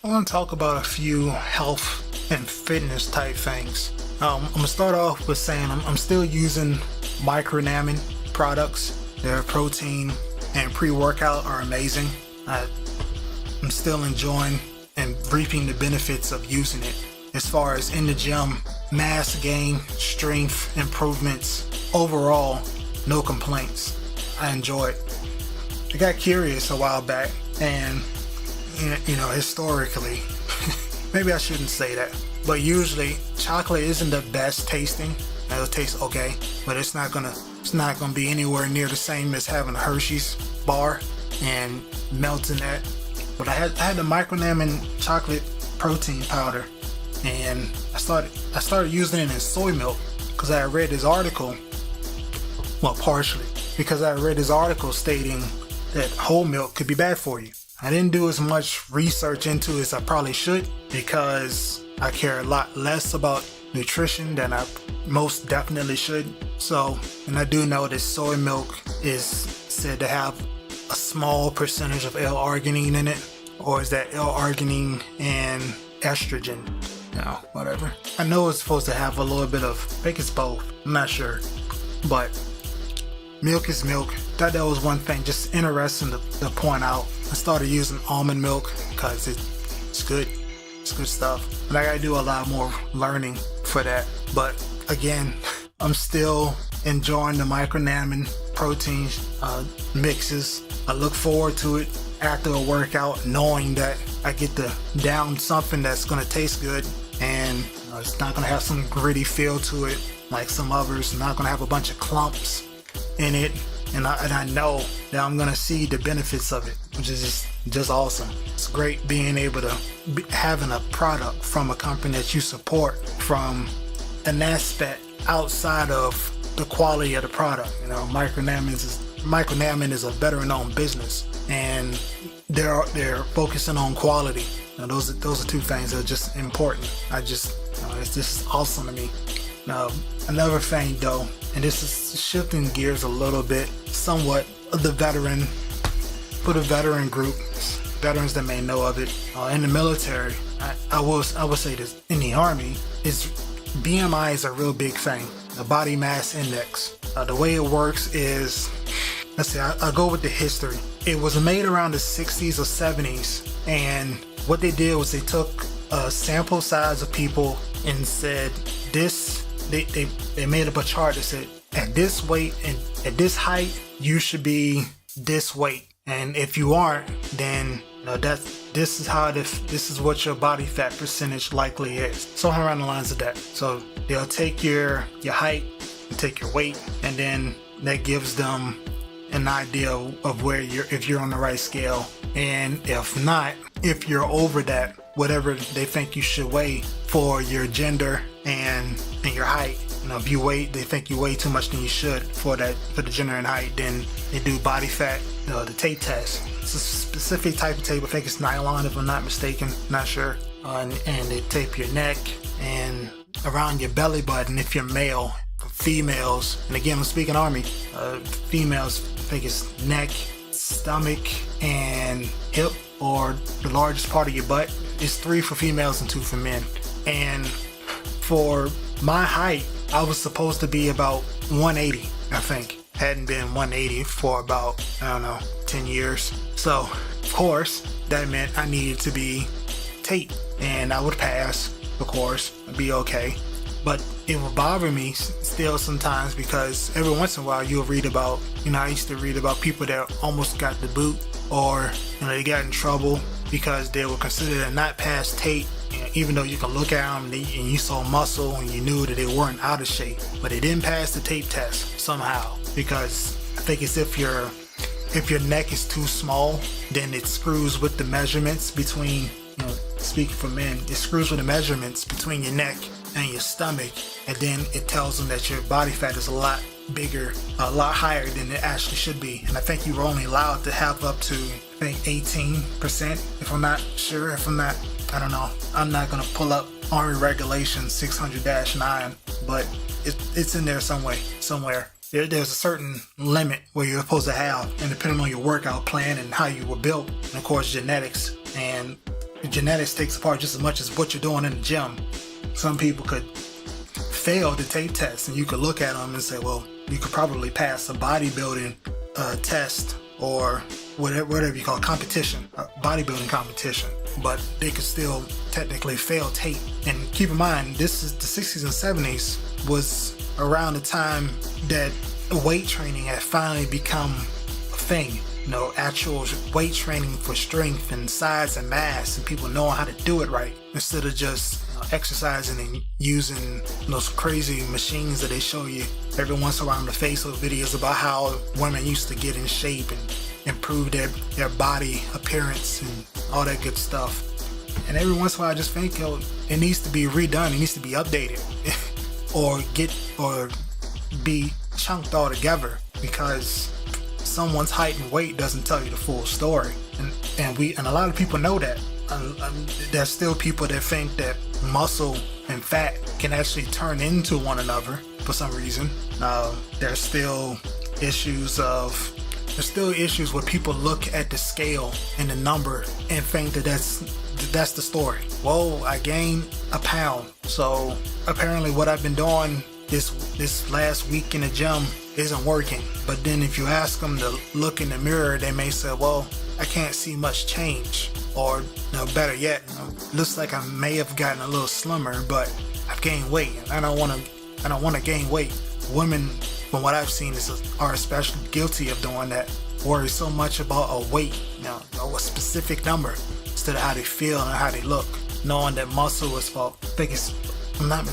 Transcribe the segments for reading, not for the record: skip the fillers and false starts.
I want to talk about a few health and fitness type things. I'm gonna start off with saying I'm still using Micronamin products. Their protein and pre-workout are amazing. I'm still enjoying and reaping the benefits of using it. As far as in the gym, mass gain, strength improvements, overall, no complaints. I enjoy it. I got curious a while back, and historically, maybe I shouldn't say that, but usually chocolate isn't the best tasting. It'll taste okay, but it's not gonna be anywhere near the same as having a Hershey's bar and melting that. But I had the Micronamin chocolate protein powder, and I started using it in soy milk because I read this article. Well, partially because I read this article stating that whole milk could be bad for you. I didn't do as much research into it as I probably should because I care a lot less about nutrition than I most definitely should. So, and I do know that soy milk is said to have a small percentage of L-arginine in it, or is that L-arginine and estrogen? No, whatever. I know it's supposed to have a little bit of, I think it's both, I'm not sure, but milk is milk. Thought that was one thing just interesting to point out. I started using almond milk because it's good. It's good stuff. But I gotta do a lot more learning for that. But again, I'm still enjoying the Micronamin protein mixes. I look forward to it after a workout, knowing that I get to down something that's gonna taste good, and it's not gonna have some gritty feel to it like some others. Not gonna have a bunch of clumps in it, and I know that I'm gonna see the benefits of it, which is just awesome. It's great being able to having a product from a company that you support from an aspect outside of the quality of the product. Micronamin is a better known business, and they're focusing on quality. Those are two things that are just important. It's just awesome to me. Now, another thing though, and this is shifting gears a little bit, somewhat, for the veteran group, veterans that may know of it, in the military, I will say this, in the Army, BMI is a real big thing, the body mass index. The way it works is, let's see, I'll go with the history. It was made around the 60s or 70s, and what they did was they took a sample size of people and said they made up a chart that said at this weight and at this height you should be this weight, and if you aren't, then this is what your body fat percentage likely is. Somewhere around the lines of that. So they'll take your height and take your weight, and then that gives them an idea of where if you're on the right scale, and if not, if you're over that, whatever they think you should weigh for your gender and your height. If they think you weigh too much than you should for the gender and height, then they do body fat, the tape test. It's a specific type of tape. I think it's nylon, if I'm not mistaken, not sure. And they tape your neck and around your belly button if you're male. Females, and again I'm speaking Army, females, I think it's neck, stomach, and hip, or the largest part of your butt. It's 3 for females and 2 for men. And for my height, I was supposed to be about 180, I think. Hadn't been 180 for about, 10 years. So, of course, that meant I needed to be taped, and I would pass, of course, I'd be okay. But it would bother me still sometimes, because every once in a while you'll read about, I used to read about people that almost got the boot, or they got in trouble because they were considered a not pass tape, even though you can look at them and you saw muscle and you knew that they weren't out of shape, but they didn't pass the tape test somehow, because I think it's if your neck is too small, then it screws with the measurements between, speaking for men, it screws with the measurements between your neck and your stomach, and then it tells them that your body fat is a lot bigger, a lot higher than it actually should be. And I think you were only allowed to have up to, 18%, if I'm not sure, I don't know. I'm not gonna pull up Army Regulation 600-9, but it's in there somewhere. There's a certain limit where you're supposed to have, and depending on your workout plan and how you were built, and of course genetics, and genetics takes part just as much as what you're doing in the gym. Some people could fail the tape test, and you could look at them and say, well, you could probably pass a bodybuilding test or whatever you call it, competition, bodybuilding competition, but they could still technically fail tape. And keep in mind, this is the 60s and 70s was around the time that weight training had finally become a thing. Actual weight training for strength and size and mass, and people knowing how to do it right instead of just exercising and using those crazy machines that they show you every once in a while on the Facebook videos about how women used to get in shape and improve their body appearance and all that good stuff. And every once in a while I just think it needs to be redone, it needs to be updated or be chunked all together, because someone's height and weight doesn't tell you the full story, and a lot of people know that. There's still people that think that muscle and fat can actually turn into one another for some reason. There's still issues where people look at the scale and the number and think that that's the story. Whoa, I gained a pound, so apparently what I've been doing this last week in the gym isn't working. But then if you ask them to look in the mirror, they may say, well, I can't see much change, or better yet, looks like I may have gotten a little slimmer, but I've gained weight and I don't want to gain weight. Women, from what I've seen, are especially guilty of doing that. Worry so much about a weight, a specific number, instead of how they feel and how they look, knowing that muscle is about, I'm not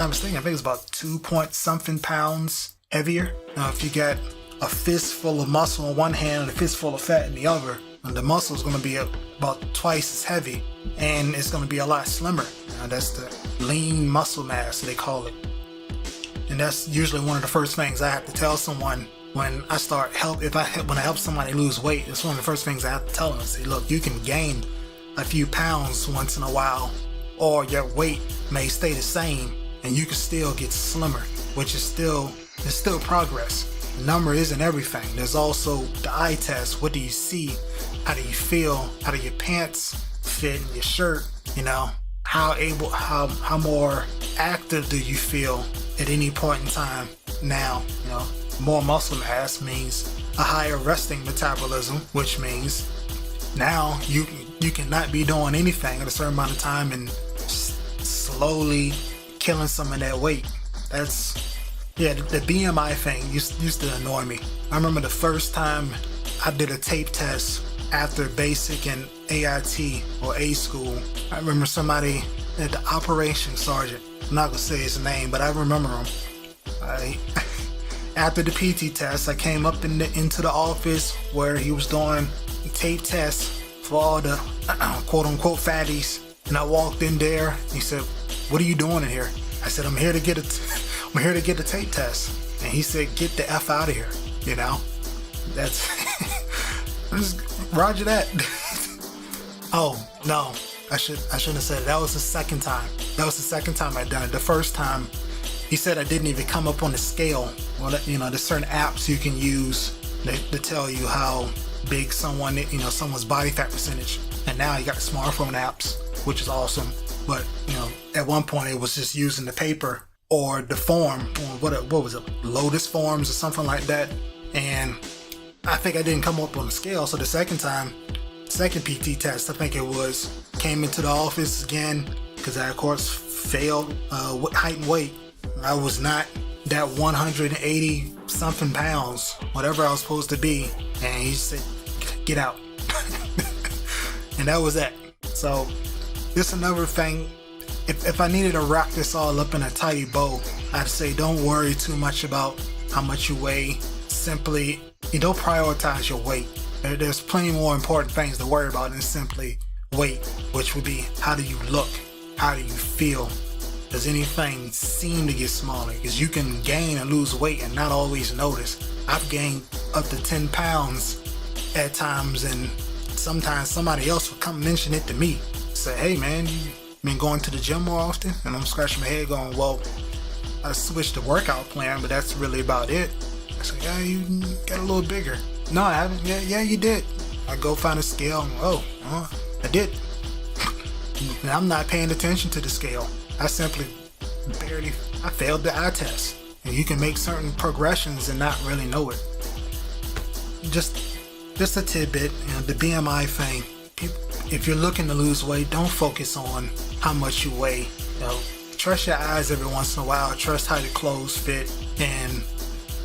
mistaken, I think it's about 2-point-something pounds heavier. Now, if you got a fistful of muscle in one hand and a fistful of fat in the other, and the muscle is going to be about twice as heavy, and it's going to be a lot slimmer. Now, that's the lean muscle mass, they call it. And that's usually one of the first things I have to tell someone when I help somebody lose weight. It's one of the first things I have to tell them. I say, look, you can gain a few pounds once in a while, or your weight may stay the same, and you can still get slimmer, which is still progress. The number isn't everything. There's also the eye test. What do you see? How do you feel? How do your pants fit in your shirt? How more active do you feel at any point in time now? More muscle mass means a higher resting metabolism, which means now you cannot be doing anything at a certain amount of time and slowly killing some of that weight. The BMI thing used to annoy me. I remember the first time I did a tape test after basic and AIT or A school. I remember somebody at the operations sergeant, I'm not gonna say his name, but I remember him. After the PT test, I came up into the office where he was doing tape tests for all the quote unquote fatties, and I walked in there. He said, "What are you doing in here?" I said, I'm here to get a tape test. And he said, "Get the F out of here." That's Roger that. Oh no, I shouldn't have said it. That was the second time. I'd done it. The first time, he said I didn't even come up on the scale. Well, there's certain apps you can use to tell you how big someone's body fat percentage. And now you got the smartphone apps, which is awesome. But at one point it was just using the paper or the form, or what was it, Lotus forms or something like that. And I think I didn't come up on the scale. So the second PT test, I think it was, came into the office again, because I of course failed height and weight. I was not that 180 something pounds, whatever I was supposed to be. And he said, "Get out." And that was that. So this another thing. If I needed to wrap this all up in a tidy bow, I'd say don't worry too much about how much you weigh. Simply, don't prioritize your weight. There's plenty more important things to worry about than simply weight, which would be, how do you look? How do you feel? Does anything seem to get smaller? Because you can gain and lose weight and not always notice. I've gained up to 10 pounds at times, and sometimes somebody else will come mention it to me. Say, "Hey man, you been going to the gym more often?" And I'm scratching my head going, "Well, I switched the workout plan, but that's really about it." I say, "Yeah, you got a little bigger." "No, I haven't." Yeah, you did." I go find a scale and, I did. And I'm not paying attention to the scale. I failed the eye test. And you can make certain progressions and not really know it. Just a tidbit, the BMI thing. If you're looking to lose weight, don't focus on how much you weigh. Trust your eyes every once in a while. Trust how the clothes fit, and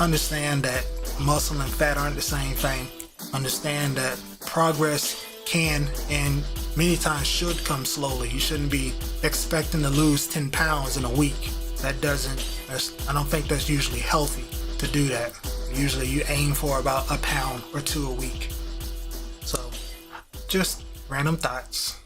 understand that muscle and fat aren't the same thing. Understand that progress can and many times should come slowly. You shouldn't be expecting to lose 10 pounds in a week. I don't think that's usually healthy to do that. Usually you aim for about a pound or two a week. So, just random thoughts.